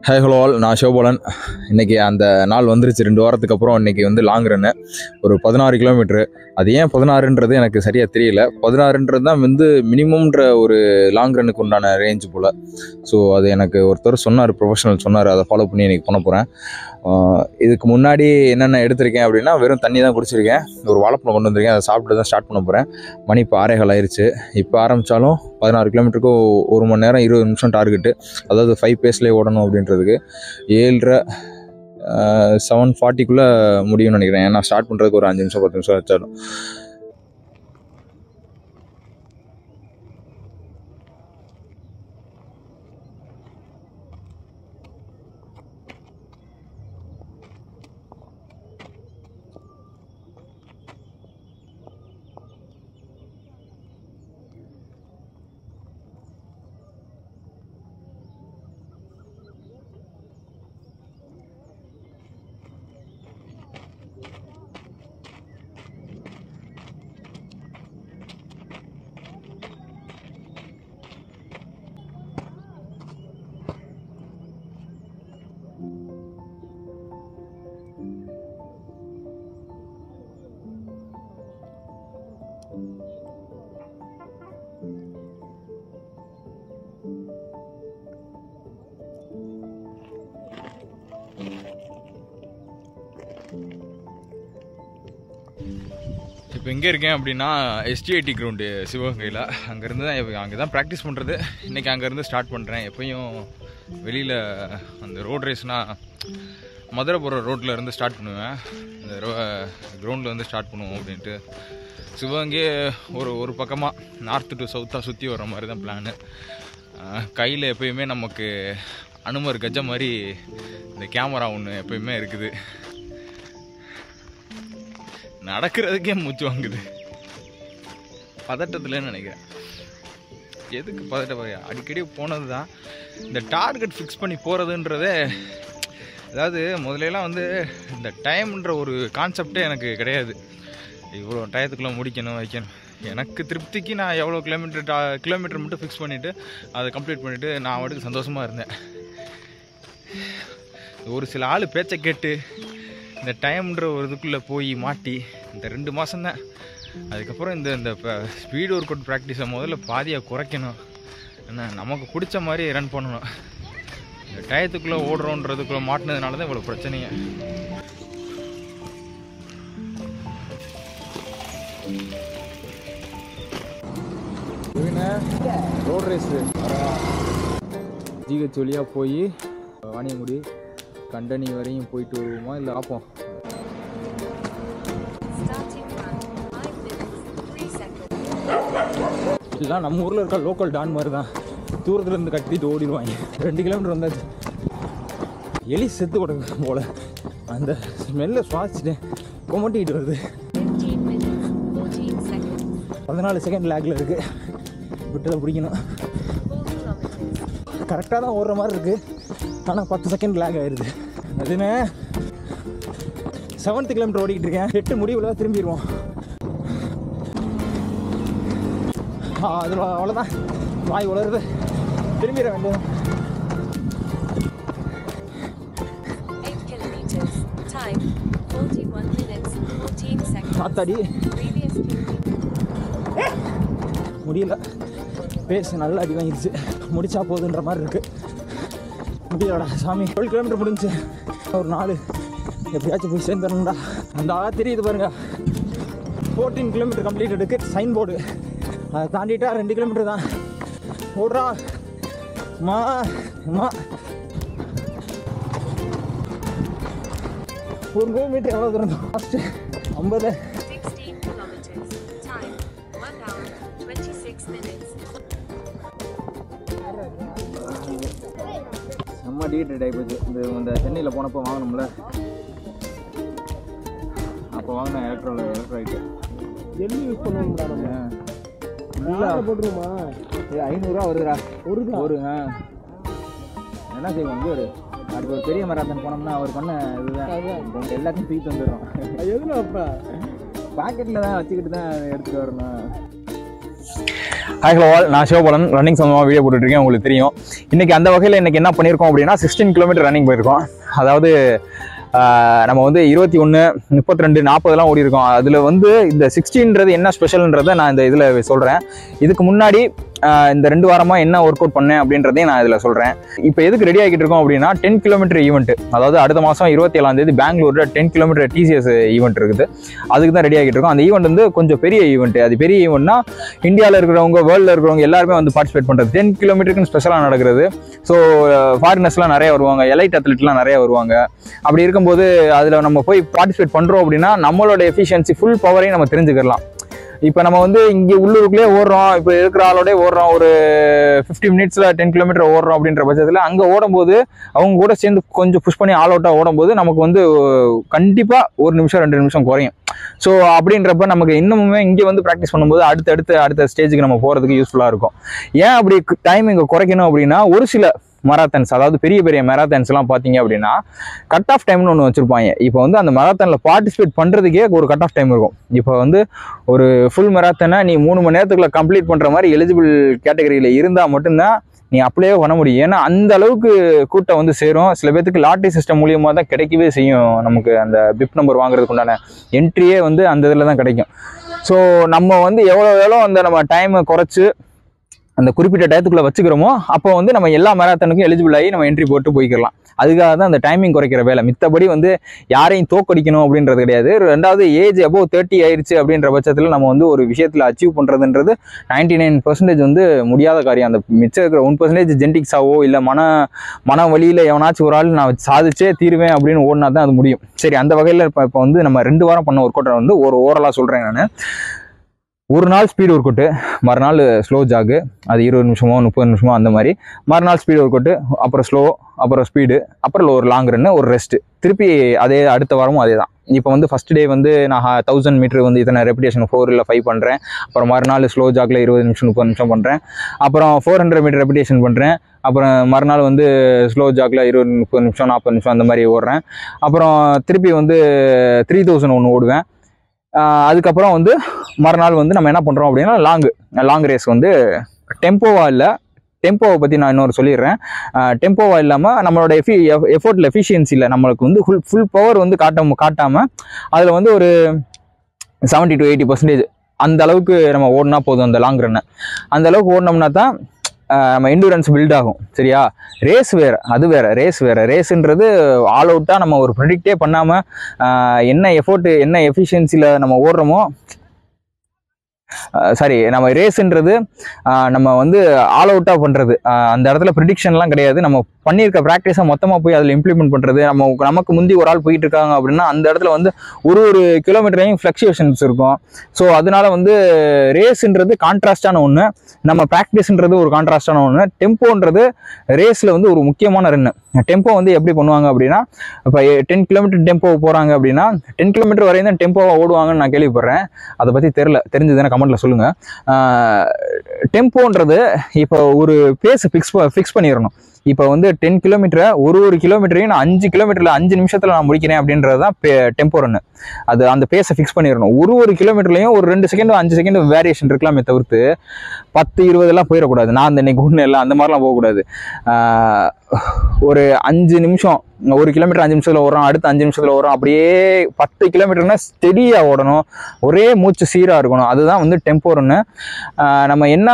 Hi hello all, நான் சிவபாலன். இன்றைக்கி அந்த நாள் வந்துருச்சு. 2 வாரத்துக்கு அப்புறம் இன்றைக்கி வந்து லாங் ரன்னு ஒரு 16 கிலோமீட்ரு. அது ஏன் 16ன்றது எனக்கு சரியாக தெரியல. 16ன்றது தான் வந்து மினிமம்ன்ற ஒரு லாங் ரன்னுக்கு உண்டான ரேஞ்சு போல். ஸோ அது எனக்கு ஒருத்தர் சொன்னார், ப்ரொஃபஷனல் சொன்னார். அதை ஃபாலோ பண்ணி இன்றைக்கி பண்ண போகிறேன். இதுக்கு முன்னாடி என்னென்ன எடுத்திருக்கேன் அப்படின்னா, வெறும் தண்ணி தான் குடிச்சிருக்கேன். ஒரு வாழைப்பழம் கொண்டு வந்திருக்கேன். அதை சாப்பிட்டு தான் ஸ்டார்ட் பண்ண போகிறேன். மணி இப்போ 6:15 ஆயிடுச்சு. இப்போ ஆரம்பித்தாலும் 16 கிலோமீட்டருக்கு 1 மணி நேரம் 20 நிமிஷம் டார்கெட்டு. அதாவது 5 பேஸ்லேயே ஓடணும் அப்படின்றதுக்கு 7:30 7:40க்குள்ளே முடியும்னு நினைக்கிறேன். ஏன்னா ஸ்டார்ட் பண்ணுறதுக்கு ஒரு 5 நிமிஷம் 10 நிமிஷம் வச்சாலும். இப்போ எங்கே இருக்கேன் அப்படின்னா, எஸ்டிஐடி கிரவுண்டு சிவகங்கையில். அங்கேருந்து தான் அங்கே தான் ப்ராக்டிஸ் பண்ணுறது. இன்றைக்கி அங்கேருந்து ஸ்டார்ட் பண்ணுறேன். எப்பயும் வெளியில் அந்த ரோட் ரேஸ்னால் மதுரை போகிற ரோட்டில் இருந்து ஸ்டார்ட் பண்ணுவேன். அந்த கிரவுண்டில் வந்து ஸ்டார்ட் பண்ணுவோம் அப்படின்ட்டு. சிவகங்கையே ஒரு பக்கமாக நார்த்து டு சவுத்தாக சுற்றி வர்ற மாதிரி தான் பிளானு. கையில் எப்போயுமே நமக்கு அனுமர் கஜ மாதிரி இந்த கேமரா ஒன்று எப்போயுமே இருக்குது. நடக்கிறதுக்கே மூச்சு வாங்குது. பதட்டத்துலன்னு நினைக்கிறேன். எதுக்கு பதட்டம்? அடிக்கடி போனது தான். இந்த டார்கெட் ஃபிக்ஸ் பண்ணி போகிறதுன்றதே, அதாவது முதலெல்லாம் வந்து இந்த டைம்ன்ற ஒரு கான்செப்டே எனக்கு கிடையாது. இவ்வளோ டயத்துக்குள்ளே முடிக்கணும் வைக்கணும். எனக்கு திருப்திக்கு நான் எவ்வளோ கிலோமீட்டர் மட்டும் ஃபிக்ஸ் பண்ணிவிட்டு அதை கம்ப்ளீட் பண்ணிவிட்டு நான் அவனுக்கு சந்தோஷமாக இருந்தேன். ஒரு சில ஆள் பேச்சை கேட்டு இந்த டைம்ன்ற ஒரு இதுக்குள்ளே போய் மாட்டி இந்த 2 மாதம்தான். அதுக்கப்புறம் இந்த ஸ்பீடு ஒர்க் அவுட் ப்ராக்டிஸை முதல்ல பாதியாக குறைக்கணும். ஏன்னா நமக்கு பிடிச்ச மாதிரி ரன் பண்ணணும். இந்த டயத்துக்குள்ளே ஓடுறோன்றதுக்குள்ளே மாட்டினதுனால தான் இவ்வளோ பிரச்சனையே. ரோட் ரேஸு ஜிஹெச் வழியாக போய் வாணியங்குடி கண்டனி வரையும் போயிட்டு வருவோமா, இல்லை ஆப்போம். இதுதான் நம்ம ஊரில் இருக்க லோக்கல் டான் மாதிரி தான். தூரத்தில் இருந்து கட்டிட்டு ஓடிடுவாங்க. 2 கிலோமீட்டர் வந்தாச்சு. எலி செத்து கொடுங்க போல. அந்த ஸ்மெல்லை சுவாசிச்சுட்டு கொமட்டிக்கிட்டு வருது. 14 செகண்ட் லேக்கில் இருக்குது. விட்டதை பிடிக்கணும். கரெக்டாக தான் ஓடுற மாதிரி இருக்குது. ஆனால் 10 செகண்ட் லேக் ஆயிடுது. அதுன்னு 7th கிலோமீட்டர் ஓடிக்கிட்டு இருக்கேன். 8 முடிவில் திரும்பிடுவோம். அது அவ்வளோதான். வாய் உளருது. திரும்பிட வேண்டியது. காத்தாடி முடியல. பேச நல்லா அடி வாங்கிடுச்சு. முடிச்சா போகுதுன்ற மாதிரி இருக்குது. முடியலடா சாமி. 12 கிலோமீட்டர் முடிஞ்சு. ஒரு 4 எப்படியாச்சும் போய் சேர்ந்துடணும்டா. அந்த ஆளா தெரியுது பாருங்க. 14 கிலோமீட்டர் கம்ப்ளீட் இருக்குது சைன் போர்டு. அதை தாண்டிட்டா 2 கிலோமீட்டர் தான். ஓடுறா மா மா. 1 கிலோமீட்டர் எவ்வளோ தூரம்? ஃபஸ்ட்டு 50. நம்ம டீஹைட்ரேட் ஆகிப்போச்சு. இந்த சென்னையில் போனப்போ வாங்கணும்ல, அப்போ வாங்கின எலக்ட்ராய்ட்டு எள்ளி யூஸ் பண்ணுவோம்டா. இல்லை போட்டுருமா? 500 ரூபா வருதுடா ஒரு என்ன செய்வோம். இங்கே ஒரு அடுத்து ஒரு பெரிய மராத்தன் போனோம்னா அவர் பண்ண இதுதான் எல்லாத்தையும் தூக்கிட்டு வந்துடுறோம். எதுவும் அப்போ பாக்கெட்டில் தான் வச்சுக்கிட்டு தான் எடுத்துகிட்டு வரணும். ஹாய் ஹலோ ஆல், நான் சிவபாலன். ரன்னிங் சம்பந்தமாக வீடியோ போட்டுருக்கேன், உங்களுக்கு தெரியும். இன்றைக்கி அந்த வகையில் இன்றைக்கி என்ன பண்ணியிருக்கோம் அப்படின்னா 16 கிலோமீட்டர் ரன்னிங் போயிருக்கோம். அதாவது நம்ம வந்து 21, 32, 40 ஓடி இருக்கோம். அதில் வந்து இந்த 16ன்றது என்ன ஸ்பெஷல்ன்றதை நான் இந்த இதில் சொல்கிறேன். இதுக்கு முன்னாடி இந்த 2 வாரமாக என்ன ஒர்க் அவுட் பண்ணேன் அப்படின்றதையும் நான் இதில் சொல்கிறேன். இப்போ எதுக்கு ரெடி ஆகிட்டு இருக்கோம் அப்படின்னா 10 கிலோமீட்டர் ஈவெண்ட், அதாவது அடுத்த மாதம் 27ஆம் தேதி பெங்களூரில் 10 கிலோமீட்டர் TCS ஈவெண்ட் இருக்குது. அதுக்கு தான் ரெடி ஆகிட்டு இருக்கோம். அந்த ஈவெண்ட் வந்து கொஞ்சம் பெரிய ஈவெண்ட். அது பெரிய ஈவெண்ட்னா இந்தியாவில் இருக்கிறவங்க, வேர்ல்டில் இருக்கிறவங்க எல்லாருமே வந்து பார்ட்டிசிபேட் பண்ணுறது. 10 கிலோமீட்டருக்குன்னு ஸ்பெஷலாக நடக்கிறது. ஸோ ஃபாரினர்ஸ்லாம் நிறைய வருவாங்க, எலைட் அத்லெட்லாம் நிறைய வருவாங்க. அப்படி இருக்கும்போது அதில் நம்ம போய் பார்ட்டிசிபேட் பண்ணுறோம் அப்படின்னா நம்மளோட எஃபிஷியன்சி ஃபுல் பவரையும் நம்ம தெரிஞ்சுக்கலாம். இப்போ நம்ம வந்து இங்கே உள்ளூருக்குள்ளே ஓடுறோம், இப்போ இருக்கிற ஆளோடய ஓடுறோம், ஒரு 50 மினிட்ஸில் 10 கிலோமீட்டர் ஓடுறோம் அப்படின்ற பட்சத்தில் அங்கே ஓடும்போது அவங்க கூட சேர்ந்து கொஞ்சம் புஷ் பண்ணி ஆல் அவுட்டாக ஓடும்போது நமக்கு வந்து கண்டிப்பாக 1 நிமிஷம் 2 நிமிஷம் குறையும். ஸோ அப்படின்றப்ப நமக்கு இன்னமுமே இங்கே வந்து ப்ராக்டிஸ் பண்ணும்போது அடுத்த ஸ்டேஜுக்கு நம்ம போகிறதுக்கு யூஸ்ஃபுல்லாக இருக்கும். ஏன் அப்படி டைம் இங்கே குறைக்கணும் அப்படின்னா, ஒரு சில மராத்தன்ஸ், அதாவது பெரிய பெரிய மராத்தன்ஸ்லாம் பார்த்தீங்க அப்படின்னா கட் ஆஃப் டைம்னு ஒன்று வச்சுருப்பாங்க. இப்போ வந்து அந்த மராத்தனில் பார்ட்டிசிபேட் பண்ணுறதுக்கே ஒரு கட் ஆஃப் டைம் இருக்கும். இப்போ வந்து ஒரு ஃபுல் மராத்தனை நீ 3 மணி நேரத்துக்குள்ள கம்ப்ளீட் பண்ணுற மாதிரி எலிஜிபிள் கேட்டகரியில் இருந்தால் மட்டும்தான் நீ அப்ளையே பண்ண முடியும். ஏன்னா அந்த அளவுக்கு கூட்டம் வந்து சேரும். சில பேருக்கு லாட்டரி சிஸ்டம் மூலியமாக தான் கிடைக்கவே செய்யும். நமக்கு அந்த பிப் நம்பர் வாங்குறதுக்கு உண்டான என்ட்ரியே வந்து அந்த இதில் தான் கிடைக்கும். ஸோ நம்ம வந்து எவ்வளோ அந்த நம்ம டைமை குறைச்சி அந்த குறிப்பிட்ட டயத்துக்குள்ளே வச்சுக்கிறோமோ அப்போ வந்து நம்ம எல்லா மேரத்தானுக்கும் எலிஜிபிள் ஆகி நம்ம என்ட்ரி போட்டு போய்க்கலாம். அதுக்காக தான் அந்த டைமிங் குறைக்கிற வேலை. மித்தபடி வந்து யாரையும் தோக்கடிக்கணும் அப்படின்றது கிடையாது. ரெண்டாவது, ஏஜ் அபோவ் 30 ஆயிடுச்சு அப்படின்ற பட்சத்தில் நம்ம வந்து ஒரு விஷயத்தில் அச்சீவ் பண்ணுறதுன்றது 99% வந்து முடியாத காரியம். அந்த மிச்சம் இருக்கிற 1% ஜெனடிக்ஸாவோ இல்லை மன வழியில் எவனாச்சும் ஒரு ஆள் நான் சாதிச்சே தீருவேன் அப்படின்னு ஓடினா தான் அது முடியும். சரி, அந்த வகையில் இப்போ வந்து நம்ம 2 வாரம் பண்ண ஒர்க் அவுட்டை வந்து ஒரு ஓரலாக சொல்கிறேன் நான். ஒரு நாள் ஸ்பீடு ஒர்க் அவுட்டு, மறுநாள் ஸ்லோ ஜாகு, அது 20 நிமிஷமோ 30 நிமிஷமோ அந்த மாதிரி. மறுநாள் ஸ்பீடு ஒர்க் அவுட்டு, அப்புறம் ஸ்லோ, அப்புறம் ஸ்பீடு, அப்புறம் ஒரு லாங் ரன்னு, ஒரு ரெஸ்ட்டு. திருப்பி அதே அடுத்த வாரமும் அதே தான். இப்போ வந்து ஃபஸ்ட் டே வந்து நான் 1000 மீட்டர் வந்து இத்தனை ரெப்பிடேஷன் 4 இல்லை 5 பண்ணுறேன். அப்புறம் மறுநாள் ஸ்லோ ஜாகில் 20 நிமிஷம் 30 நிமிஷம் பண்ணுறேன். அப்புறம் 400 மீட்டர் ரெப்பிடேஷன் பண்ணுறேன். அப்புறம் மறுநாள் வந்து ஸ்லோ ஜாகில் 20 30 நிமிஷம் 40 நிமிஷம் அந்த மாதிரி ஓடுறேன். அப்புறம் திருப்பி வந்து 3000 ஒன்று ஓடுவேன். அதுக்கப்புறம் வந்து மறுநாள் வந்து நம்ம என்ன பண்ணுறோம் அப்படின்னா லாங் ரேஸ் வந்து டெம்போவாக இல்லை. டெம்போவை பற்றி நான் இன்னொரு சொல்லிடுறேன். டெம்போவாக இல்லாமல் நம்மளோட எஃபோர்ட்டில் எஃபிஷியன்சியில் நம்மளுக்கு வந்து ஃபுல் பவர் வந்து காட்டாமல் அதில் வந்து ஒரு 70 to 80% அந்த அளவுக்கு நம்ம ஓடினா போதும். அந்த லாங் ரன்னை அந்த அளவுக்கு ஓடினோம்னா தான் நம்ம எண்டூரன்ஸ் பில்ட் ஆகும். சரியா? ரேஸ் வேறு, அது வேறு. ரேஸுன்றது ஆல் அவுட்டாக நம்ம ஒரு ப்ரெடிக்டே பண்ணாமல் என்ன எஃபோர்ட்டு என்ன எஃபிஷியன்சியில் நம்ம ஓடுறோமோ, நம்ம ரேஸுன்றது நம்ம வந்து ஆல் அவுட்டாக பண்ணுறது. அந்த இடத்துல ப்ரிடிக்ஷன்லாம் கிடையாது. நம்ம பண்ணியிருக்க ப்ராக்டிஸை மொத்தமாக போய் அதில் இம்ப்ளிமெண்ட் பண்ணுறது. நமக்கு முந்தி ஒரு ஆள் போயிட்டு இருக்காங்க அப்படின்னா அந்த இடத்துல வந்து ஒரு கிலோமீட்டரையும் ஃப்ளக்சுவேஷன்ஸ் இருக்கும். ஸோ அதனால வந்து ரேஸுன்றது கான்ட்ராஸ்டான ஒன்று, நம்ம ப்ராக்டிஸ்ன்றது ஒரு கான்ட்ராஸ்டான ஒன்று. டெம்போன்றது ரேஸில் வந்து ஒரு முக்கியமான ரன்னு. டெம்போ வந்து எப்படி பண்ணுவாங்க அப்படின்னா, இப்போ 10 கிலோமீட்டர் டெம்போ போகிறாங்க அப்படின்னா 10 கிலோமீட்டர் வரையும் தான் டெம்போவாக ஓடுவாங்கன்னு நான் கேள்விப்படுறேன். அதை பற்றி தெரிஞ்சதுன்னா கமெண்ட்டில் சொல்லுங்கள். டெம்போன்றது இப்போ ஒரு பேஸை ஃபிக்ஸ் பண்ணிடணும். இப்போ வந்து 10 கிலோமீட்டரை ஒரு கிலோமீட்டரையும் நான் 5 கிலோமீட்டரில் 5 நிமிஷத்தில் நான் முடிக்கிறேன் அப்படின்றது தான் டெம்போ ரன்னு. அது அந்த பேஸை ஃபிக்ஸ் பண்ணிடணும். ஒரு கிலோமீட்டர்லையும் ஒரு 2 செகண்ட் 5 செகண்ட் வேரியேஷன் இருக்கலாமே தவிர்த்து 10 20 போயிடக்கூடாது. நான் அந்த இன்னைக்கு ஒன்று எல்லாம் அந்த மாதிரிலாம் போகக்கூடாது. ஒரு 5 நிமிஷம், 1 கிலோமீட்டர் 5 நிமிஷத்தில் ஓடுறோம், அடுத்த 5 நிமிஷத்தில் ஓடுறோம். அப்படியே 10 கிலோமீட்டர்னா ஸ்டெடியாக ஓடணும், ஒரே மூச்சு சீராக இருக்கணும். அதுதான் வந்து டெம்போ ரன்னு. நம்ம என்ன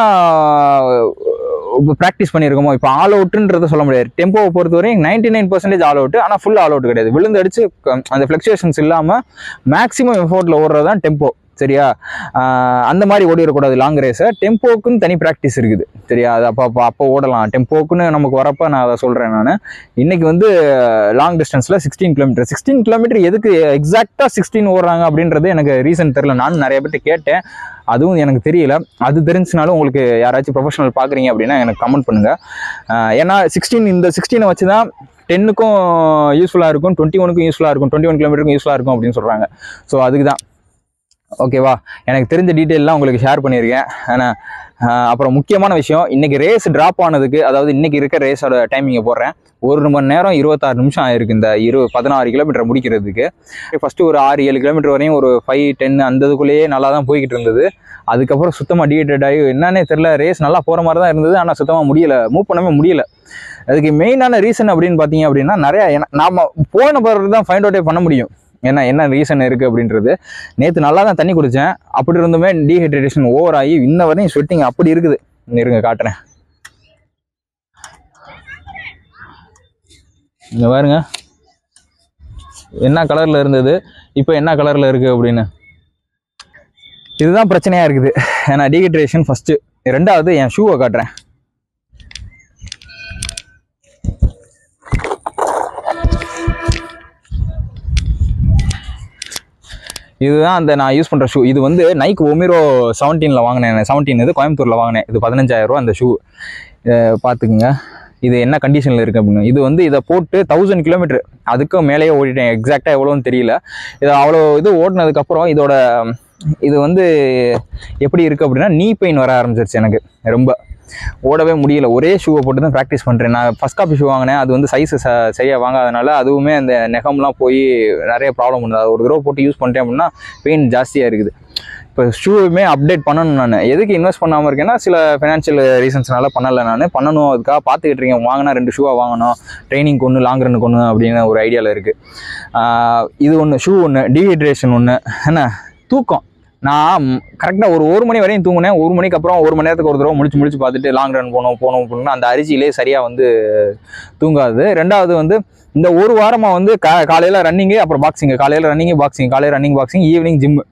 ப்ராக்டிஸ் பண்ணியிருக்கோமோ, இப்போ ஆல் அவுட்டுன்றதை சொல்ல முடியாது. டெம்போவை பொறுத்தவரையும் 99% ஆல் அவுட்டு, ஆனால் ஃபுல் ஆல் அவுட் கிடையாது. விழுந்து அடிச்சு அந்த ஃப்ளக்சுவேஷன்ஸ் இல்லாமல் மேக்ஸிமம் எஃபோர்ட்டில் ஓடுறது தான் டெம்போ. சரியா? அந்த மாதிரி ஓடிடக்கூடாது லாங் ரேஸை. டெம்போக்குன்னு தனி ப்ராக்டிஸ் இருக்குது. சரியா? அது அப்போ ஓடலாம். டெம்போக்குன்னு நமக்கு வரப்போ நான் அதை சொல்கிறேன். நான் இன்றைக்கி வந்து லாங் டிஸ்டன்ஸில் 16 கிலோமீட்டர் எதுக்கு எக்ஸாக்டாக 16 ஓடுறாங்க அப்படின்றது எனக்கு ரீசன் தெரில. நானும் நிறைய பேர்ட்ட கேட்டேன், அதுவும் எனக்கு தெரியல. அது தெரிஞ்சுனாலும் உங்களுக்கு யாராச்சும் ப்ரொஃபஷனல் பார்க்குறீங்க அப்படின்னா எனக்கு கமெண்ட் பண்ணுங்கள். ஏன்னா இந்த 16 வச்சு தான் 10க்கும் யூஸ்ஃபுல்லாக இருக்கும், 21க்கும் யூஸ்ஃபுல்லாக இருக்கும், 21 கிலோமீட்டருக்கும் யூஸ்ஃபுல்லாக இருக்கும் அப்படின்னு சொல்கிறாங்க. ஸோ அதுக்கு தான் ஓகேவா? எனக்கு தெரிஞ்ச டீட்டெயிலாம் உங்களுக்கு ஷேர் பண்ணியிருக்கேன். ஆனால் அப்புறம் முக்கியமான விஷயம், இன்றைக்கி ரேஸ் ட்ராப் ஆனதுக்கு, அதாவது இன்றைக்கி இருக்க ரேஸோட டைமிங்கை போடுறேன். 1 மணி நேரம் 26 நிமிஷம் ஆயிருக்கு இந்த 16 கிலோமீட்டர் முடிக்கிறதுக்கு. ஃபஸ்ட்டு ஒரு 6-7 கிலோமீட்டர் வரையும் ஒரு 5-10 அந்த இதுக்குள்ளேயே நல்லா தான் போய்கிட்டு இருந்தது. அதுக்கப்புறம் சுத்தமாக டீஹைட்ரேட் ஆகி என்னன்னே தெரில, ரேஸ் நல்லா போகிற மாதிரி தான் இருந்தது, ஆனால் சுத்தமாக முடியலை, மூவ் பண்ணவே முடியலை. அதுக்கு மெயினான ரீசன் அப்படின்னு பார்த்தீங்க அப்படின்னா, நிறையா நாம் போன பிறகு தான் ஃபைண்ட் அவுட்டே பண்ண முடியும் என்ன ரீசன் இருக்குது அப்படின்றது. நேற்று நல்லா தான் தண்ணி குடித்தேன், அப்படி இருந்துமே டீஹைட்ரேஷன் ஓவர் ஆகி இன்ன வரையும் ஸ்வெட்டிங் அப்படி இருக்குது. இருங்க காட்டுறேன், இங்கே பாருங்க என்ன கலரில் இருந்தது, இப்போ என்ன கலரில் இருக்குது அப்படின்னு. இதுதான் பிரச்சனையாக இருக்குது. ஏன்னா டீஹைட்ரேஷன் ஃபஸ்ட்டு. ரெண்டாவது என் ஷூவை காட்டுறேன். இதுதான் அந்த நான் யூஸ் பண்ணுற ஷூ. இது வந்து நைக் ஒமிரோ 17 வாங்கினேன். 17 இது கோயம்புத்தூரில் வாங்கினேன். இது 15,000 ரூபா அந்த ஷூ. பார்த்துக்குங்க இது என்ன கண்டிஷனில் இருக்குது அப்படின்னு. இது வந்து இதை போட்டு 1000 கிலோமீட்டர் அதுக்கும் மேலேயே ஓடிட்டேன். எக்ஸாக்டாக எவ்வளோன்னு தெரியல. இது அவ்வளோ இது ஓடினதுக்கப்புறம் இது வந்து எப்படி இருக்குது அப்படின்னா, நீ பெயின் வர ஆரம்பிச்சிருச்சு எனக்கு. ரொம்ப ஓடவே முடியல. ஒரே ஷூவை போட்டு தான் ப்ராக்டிஸ் பண்ணுறேன். நான் ஃபஸ்ட் காப்பி ஷூ வாங்கினேன், அது வந்து சைஸு சரியாக வாங்காதனால அதுவுமே அந்த நெகம்லாம் போய் நிறைய ப்ராப்ளம் பண்ணுது. அது ஒரு தடவை போட்டு யூஸ் பண்ணிட்டேன் அப்படின்னா பெயின் ஜாஸ்தியாக இருக்குது. இப்போ ஷூவுமே அப்டேட் பண்ணணும். நான் எதுக்கு இன்வெஸ்ட் பண்ணாமல் இருக்கேன்னா, சில ஃபினான்ஷியல் ரீசன்ஸ்னால பண்ணலை. நான் பண்ணணும், அதுக்காக பார்த்துக்கிட்டு இருக்கேன். வாங்கினா 2 ஷூவாக வாங்கணும், ட்ரைனிங் ஒன்று, லாங் ரன்னுக்கு ஒன்று அப்படின்னு ஒரு ஐடியாவில் இருக்குது. இது ஒன்று, ஷூ ஒன்று, டீஹைட்ரேஷன் ஒன்று. என்ன தூக்கம், நான் கரெக்டாக ஒரு மணி வரையும் தூங்கினேன். 1 மணிக்கு அப்புறம் 1 மணி நேரத்துக்கு ஒரு தடவை முடிச்சு பார்த்துட்டு லாங் ரன் போகணும் அந்த அரிசியிலே சரியாக வந்து தூங்காது. ரெண்டாவது வந்து இந்த ஒரு வாரமாக வந்து காலையில் ரன்னிங்கு, அப்புறம் பாக்ஸிங்கு, காலையில் ரன்னிங்கு பாக்ஸிங், காலையில் ரன்னிங் பாக்ஸிங், ஈவினிங் ஜிம்மு.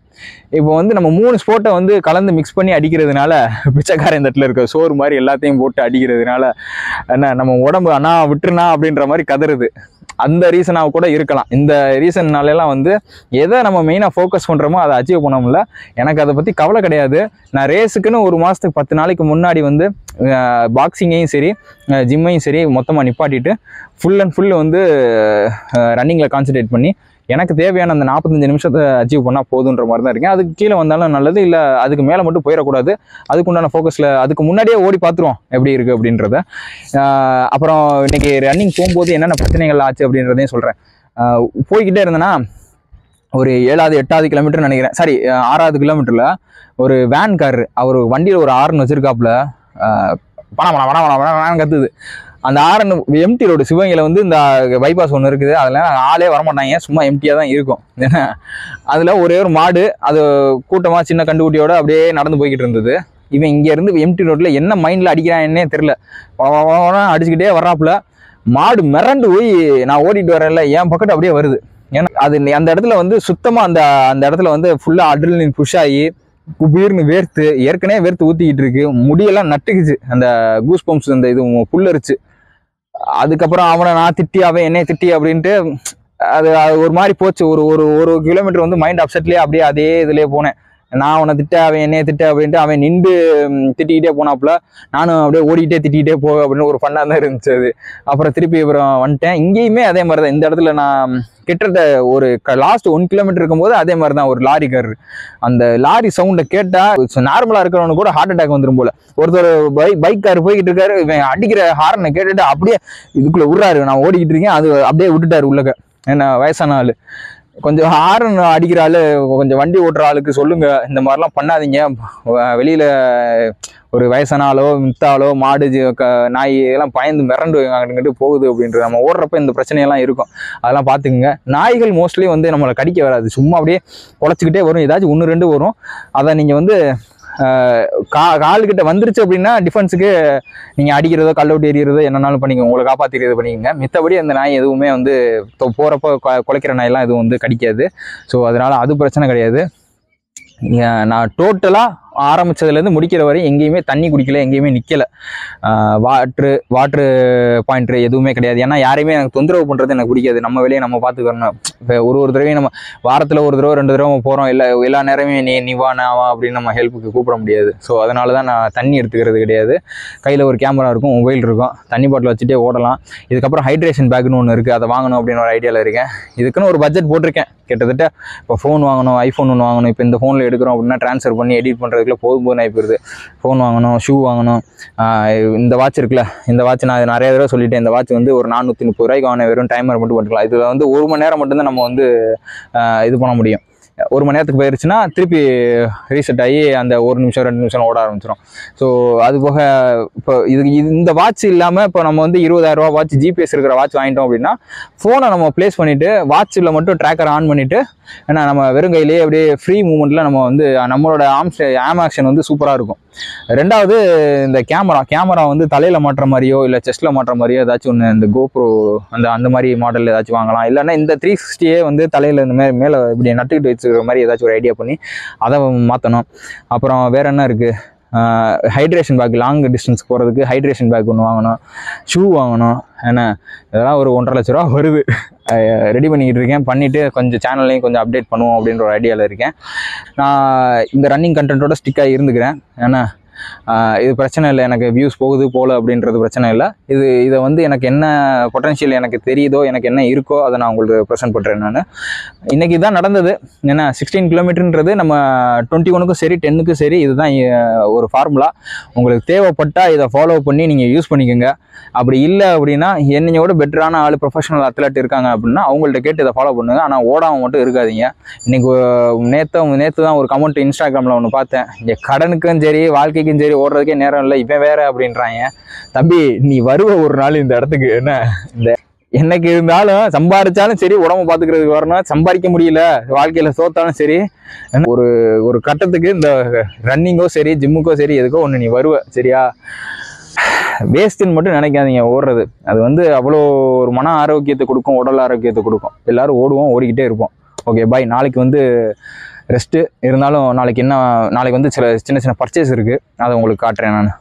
இப்போ வந்து நம்ம 3 ஸ்போர்ட்டை வந்து கலந்து மிக்ஸ் பண்ணி அடிக்கிறதுனால, பிச்சைக்காரன் இந்த இடத்துல இருக்க சோறு மாதிரி எல்லாத்தையும் போட்டு அடிக்கிறதுனால என்ன நம்ம உடம்பு அண்ணா விட்டுருனா அப்படின்ற மாதிரி கதறுது. அந்த ரீசனாக கூட இருக்கலாம். இந்த ரீசன்னாலலாம் வந்து எதை நம்ம மெயினாக ஃபோக்கஸ் பண்ணுறோமோ அதை அச்சீவ் பண்ண முடியல. எனக்கு அதை பற்றி கவலை கிடையாது. நான் ரேஸுக்குன்னு 1 மாதத்துக்கு 10 நாளைக்கு முன்னாடி வந்து பாக்ஸிங்கையும் சரி ஜிம்மையும் சரி மொத்தமாக நிப்பாட்டிட்டு ஃபுல் அண்ட் ஃபுல் வந்து ரன்னிங்கில் கான்சன்ட்ரேட் பண்ணி எனக்கு தேவையான அந்த 45 நிமிஷத்தை அச்சீவ் பண்ணால் போதுன்ற மாதிரி தான் இருக்கேன். அதுக்கு கீழே வந்தாலும் நல்லது, இல்லை அதுக்கு மேலே மட்டும் போயிடக்கூடாது. அதுக்குண்டான ஃபோக்கஸில் அதுக்கு முன்னாடியே ஓடி பார்த்துருவோம் எப்படி இருக்குது அப்படின்றத. அப்புறம் இன்றைக்கி ரன்னிங் போகும்போது என்னென்ன பிரச்சனைகள் ஆச்சு அப்படின்றதையும் சொல்கிறேன். போய்கிட்டே இருந்தேன்னா ஒரு 7வது 8வது கிலோமீட்டர் நினைக்கிறேன், சாரி 6வது கிலோமீட்டரில் ஒரு வேன் கார், அவர் வண்டியில் ஒரு ஹார்ன் வச்சுருக்காப்புல, பணம் கத்துது. அந்த ஆரன் எம்டி ரோடு, சிவகங்கையில் வந்து இந்த பைபாஸ் ஒன்று இருக்குது, அதில் ஆளே வரமாட்டாங்க, சும்மா எம்டியாக தான் இருக்கும். ஏன்னா அதில் ஒரே ஒரு மாடு, அது கூட்டமாக சின்ன கண்டுக்குட்டியோடு அப்படியே நடந்து போய்கிட்டு இருந்தது. இவன் இங்கேருந்து எம்டி ரோட்டில் என்ன மைண்டில் அடிக்கிறான்னே தெரில, அடிச்சுக்கிட்டே வர்றாப்புல. மாடு மிரண்டு போய் நான் ஓடிட்டு வரேன்ல என் பக்கத்து அப்படியே வருது. ஏன்னா அது அந்த இடத்துல வந்து சுத்தமாக அந்த இடத்துல வந்து ஃபுல்லாக அட்ரினலின் புஷ் ஆகி குபீர்னு வேர்த்து, ஏற்கனவே வேர்த்து ஊற்றிக்கிட்டு இருக்கு, முடியெல்லாம் நட்டுக்குச்சு, அந்த கூஸ் பம்ப்ஸ் அந்த இது புல்லரிச்சு. அதுக்கப்புறம் அவனை நான் திட்டி, அவன் என்னைய திட்டி அப்படின்ட்டு அது ஒரு மாதிரி போச்சு. ஒரு கிலோமீட்டர் வந்து மைண்ட் அப்செட்லேயே அப்படியே அதே இதுலேயே போனேன். நான் அவனை திட்ட, அவன் என்னைய திட்ட அப்படின்ட்டு அவன் நின்று திட்டிக்கிட்டே போனாப்புல, நானும் அப்படியே ஓடிக்கிட்டே திட்டிகிட்டே போக அப்படின்னு ஒரு ஃபன்னாக தான் இருந்துச்சு அது. அப்புறம் திருப்பி அப்புறம் வந்துட்டேன். இங்கேயுமே அதே மாதிரி தான். இந்த இடத்துல நான் கிட்டத்தட்ட ஒரு லாஸ்ட் 1 கிலோமீட்டர் இருக்கும்போது அதே மாதிரி தான் ஒரு லாரி கார், அந்த லாரி சவுண்டை கேட்டால் நார்மலாக இருக்கிறவனு கூட ஹார்ட் அட்டாக் வந்துடும் போல. ஒருத்தர் பைக் கார் போய்கிட்டு இருக்காரு, இவன் அடிக்கிற ஹார்னை கேட்டுட்டு அப்படியே இதுக்குள்ளே விட்றாரு. நான் ஓடிக்கிட்டு இருக்கேன், அது அப்படியே விட்டுட்டாரு உள்ளக்க. என்ன வயசான ஆள், கொஞ்சம் ஹார்ன் அடிக்கிற ஆள், கொஞ்சம் வண்டி ஓட்டுற ஆளுக்கு சொல்லுங்கள், இந்த மாதிரிலாம் பண்ணாதீங்க. வெளியில் ஒரு வயசான ஆளோ மித்தாலோ மாடு நாய் எல்லாம் பயந்து மிரண்டு அங்கிட்டு போகுது அப்படின்றது. நம்ம ஓடுறப்ப இந்த பிரச்சனையெல்லாம் இருக்கும், அதெல்லாம் பார்த்துக்குங்க. நாய்கள் மோஸ்ட்லி வந்து நம்மளை கடிக்க வராது, சும்மா அப்படியே குலைச்சிக்கிட்டே வரும், ஏதாச்சும் 1-2 வரும். அதை நீங்கள் வந்து கால்கிட்ட வந்துருச்சு அப்படின்னா டிஃபென்ஸுக்கு நீங்கள் அடிக்கிறதோ கல்லவுட்டு எறிகிறதோ என்னன்னாலும் பண்ணிக்கோங்க, உங்களை காப்பாற்றிக்கிறது பண்ணிக்கோங்க. மித்தபடி அந்த நாய் எதுவுமே வந்து போகிறப்ப குலைக்கிற நாயெல்லாம் எதுவும் வந்து கடிக்காது. ஸோ அதனால் அது பிரச்சனை கிடையாது. நான் டோட்டலாக ஆரம்பித்ததுலேருந்து முடிக்கிற வரை எங்கேயுமே தண்ணி குடிக்கல, எங்கேயுமே நிற்கலை. வாட்ரு பாயிண்ட்ரு எதுவுமே கிடையாது. ஏன்னா யாரையுமே எனக்கு தொந்தரவு பண்ணுறது எனக்கு பிடிக்காது. நம்ம வேலையை நம்ம பார்த்துக்கணும். இப்போ ஒரு தடவையும் நம்ம வாரத்தில் ஒரு தடவை 2 தடவை போகிறோம், இல்லை எல்லா நேரமே நீ வா நான் வா அப்படின்னு நம்ம ஹெல்ப்புக்கு கூப்பிட முடியாது. ஸோ அதனால தான் நான் தண்ணி எடுத்துக்கிறது கிடையாது. கையில் ஒரு கேமரா இருக்கும், மொபைல் இருக்கும், தண்ணி பாட்டில் வச்சுட்டே ஓடலாம். இதுக்கப்புறம் ஹைட்ரேஷன் பேக்னு ஒன்று இருக்குது, அதை வாங்கணும் அப்படின்னு ஒரு ஐடியாவில் இருக்கேன். இதுக்குன்னு ஒரு பட்ஜெட் போட்டிருக்கேன். கிட்டத்தட்ட இப்போ ஃபோன் வாங்கணும், ஐஃபோன் ஒன்று வாங்கணும். இப்போ இந்த ஃபோனில் எடுக்கிறோம் அப்படின்னா ட்ரான்ஸ்ஃபர் பண்ணி எடிட் பண்ணுறதுக்குள்ள போதும் ஆகிப்போகுது. ஃபோன் வாங்கணும், ஷூ வாங்கணும். இந்த வாட்ச் இருக்குல்ல, இந்த வாட்ச் நான் நிறைய தடவை சொல்லிட்டேன். இந்த வாட்ச் வந்து ஒரு 430 ரூபாய்க்கு வாங்க, வெறும் டைமர் மட்டும் பண்ணிக்கலாம். இதில் வந்து 1 மணி நேரம் மட்டும்தான் நம்ம வந்து இது பண்ண முடியும். 1 மணி நேரத்துக்கு போயிருச்சுன்னா திருப்பி ரீசெட் ஆகி அந்த 1 நிமிஷம் 2 நிமிஷம் ஓட ஆரம்பிச்சிடும். ஸோ அது போக இப்போ இந்த வாட்ச் இல்லாமல் இப்போ நம்ம வந்து 20,000 ரூபா வாட்ச், ஜிபிஎஸ் இருக்கிற வாட்ச் வாங்கிட்டோம் அப்படின்னா ஃபோனை நம்ம ப்ளேஸ் பண்ணிவிட்டு வாட்சில் மட்டும் ட்ராக்கர் ஆன் பண்ணிவிட்டு, ஏன்னா நம்ம வெறும் கையிலேயே அப்படியே ஃப்ரீ மூமெண்ட்டில் நம்ம வந்து நம்மளோட ஆம் ஆக்ஷன் வந்து சூப்பராக இருக்கும். 2வது இந்த கேமரா வந்து தலையில் மாட்டுற மாதிரியோ இல்லை செஸ்ட்டில் மாட்டுற மாதிரியோ ஏதாச்சும் ஒன்று, இந்த கோப்ரோ அந்த மாதிரி மாடல் ஏதாச்சும் வாங்கலாம். இல்லைன்னா இந்த 360 வந்து தலையில் இந்த மாதிரி மேலே இப்படி நட்டுக்கிட்டு வச்சுக்கிற மாதிரி ஏதாச்சும் ஒரு ஐடியா பண்ணி அதை மாற்றணும். அப்புறம் வேறு என்ன இருக்குது, ஹைட்ரேஷன் பேக், லாங் டிஸ்டன்ஸ் போகிறதுக்கு ஹைட்ரேஷன் பேக் ஒன்று வாங்கணும், ஷூ வாங்கணும். ஏன்னா இதெல்லாம் ஒரு 1.5 லட்ச ரூபா வருது. ரெடி பண்ணிக்கிட்டு இருக்கேன். பண்ணிவிட்டு கொஞ்சம் சேனல்லையும் கொஞ்சம் அப்டேட் பண்ணுவோம் அப்படின்ற ஒரு ஐடியாவில் இருக்கேன். நான் இந்த ரன்னிங் கண்டென்ட்டோட ஸ்டிக்காக இருந்துக்கிறேன். ஏன்னா இது பிரச்சனை இல்லை, எனக்கு வியூஸ் போகுது போகல அப்படின்றது பிரச்சனை இல்லை. இதை வந்து எனக்கு என்ன பொட்டன்ஷியல் எனக்கு தெரியுதோ, எனக்கு என்ன இருக்கோ அதை நான் உங்களுக்கு ப்ரெசென்ட் பண்ணுறேன். நான் இன்றைக்கி இதுதான் நடந்தது. ஏன்னா 16 கிலோமீட்டருன்றது நம்ம 21க்கும் சரி 10க்கும் சரி இதுதான் ஒரு ஃபார்முலா. உங்களுக்கு தேவைப்பட்டால் இதை ஃபாலோ பண்ணி நீங்கள் யூஸ் பண்ணிக்கோங்க. அப்படி இல்லை அப்படின்னா என்னையோட பெட்டரான ஆள், ப்ரொஃபஷனல் அத்லட் இருக்காங்க அப்படின்னா அவங்கள்ட்ட கேட்டு இதை ஃபாலோ பண்ணுங்கள். ஆனால் ஓடாமல் மட்டும் இருக்காதீங்க. இன்றைக்கி நேற்று தான் ஒரு கமெண்ட் இன்ஸ்டாகிராமில் ஒன்று பார்த்தேன். இங்கே கடனுக்கும் சரி வாழ்க்கைக்கும் சரி ஓடுறதுக்கே நேரம் இல்லை, இவன் வேறு அப்படின்றாங்க. தம்பி, நீ வருவ ஒரு நாள் இந்த இடத்துக்கு. என்ன இந்த என்னைக்கு இருந்தாலும் சம்பாதிச்சாலும் சரி உடம்பு பார்த்துக்கிறதுக்கு வரணும். சம்பாதிக்க முடியல, வாழ்க்கையில் சோத்தாலும் சரி, ஒரு கட்டத்துக்கு இந்த ரன்னிங்கோ சரி ஜிம்முக்கோ சரி எதுக்கோ ஒன்று நீ வருவ. சரியா? வேஸ்ட்டுன்னு மட்டும் நினைக்காதீங்க ஓடுறது. அது வந்து அவ்வளோ ஒரு மன ஆரோக்கியத்தை கொடுக்கும், உடல் ஆரோக்கியத்தை கொடுக்கும். எல்லோரும் ஓடுவோம், ஓடிக்கிட்டே இருப்போம். Okay bye. நாளைக்கு வந்து ரெஸ்ட்டு இருந்தாலும் நாளைக்கு வந்து சின்ன சின்ன பர்ச்சேஸ் இருக்குது, அதை உங்களுக்கு காட்டுறேன் நான்.